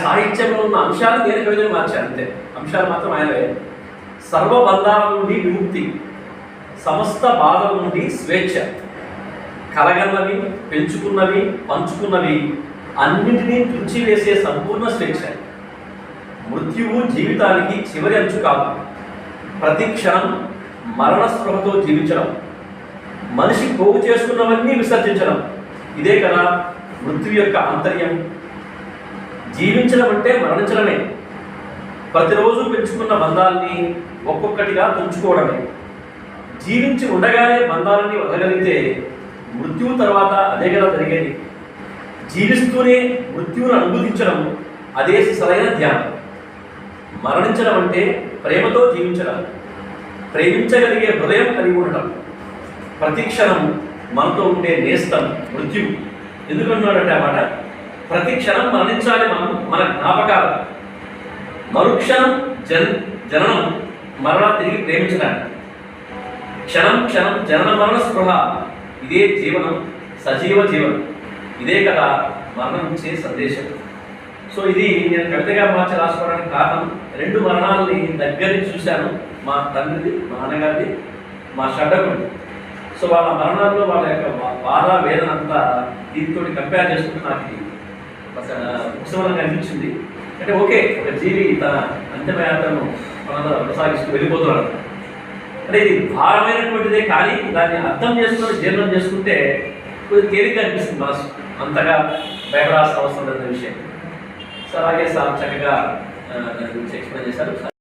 సాహిత్యంలో ఉన్న అంశాలు నేను కవితలు మార్చాను అంతే. అంశాలు మాత్రం ఆయనవే. సర్వబంధాల నుండి విముక్తి, సమస్త బాధల నుండి స్వేచ్ఛ, కలగన్నవి, పెంచుకున్నవి, పంచుకున్నవి అన్నింటినీ తుడిచివేసే సంపూర్ణ స్వేచ్ఛ. మృత్యువు జీవితానికి చివరి అంచు కాదు. ప్రతి క్షణం మరణ స్పృహతో జీవించడం, మనిషి పోగు చేసుకున్నవన్నీ విసర్జించడం, ఇదే కదా మృత్యు యొక్క ఆంతర్యం. జీవించడం అంటే మరణించడమే. ప్రతిరోజు పెంచుకున్న బంధాలని ఒక్కొక్కటిగా తుంచుకోవడమే. జీవించి ఉండగానే బంధాలని వదలగలిగితే మృత్యువు తర్వాత అదే కదా జరిగేది. జీవిస్తూనే మృత్యువును అనుభూతించడం అదే సరైన ధ్యానం. మరణించడం అంటే ప్రేమతో జీవించడం, ప్రేమించగలిగే హృదయం కలిగి ఉండటం. ప్రతి క్షణం మనతో ఉండే నేస్తం మృత్యువు. ఎందుకంటున్నాడంటే అన్నమాట, ప్రతి క్షణం మరణించాలి మనం, మన జ్ఞాపకాలు. మరుక్షణం జననం, మరణ తిరిగి ప్రేమించడానికి. క్షణం క్షణం జనన మరణ స్పృహ, ఇదే జీవనం, సజీవ జీవనం. ఇదే కదా మరణం ఇచ్చే సందేశం. సో ఇది నేను కవితగా మార్చి రాసుకోవడానికి కారణం, 2 మరణాలని దగ్గర నుంచి చూశాను. మా తండ్రిది, మా నాన్నగారిది, మా షడ్డకుడి. సో వాళ్ళ మరణాల్లో వాళ్ళ యొక్క బాధ వేదన అంతా దీంతో కంపేర్ చేసుకుంటే నాకు ఇది ఉత్సవంగా అనిపించింది. అంటే ఓకే, ఒక జీవి తన అంతిమయాత్రను కొనసాగిస్తూ వెళ్ళిపోతున్నాడు అంటే ఇది భారమైనటువంటిదే, కానీ దాన్ని అర్థం చేసుకొని జీర్ణం చేసుకుంటే కొద్దిగా తేలిగ్గా అనిపిస్తుంది మనసు. అంతగా భయపడాల్సిన అవసరం లేదన్న విషయం. సో అలాగే సార్ చక్కగా దాని గురించి ఎక్స్ప్లెయిన్ చేశారు.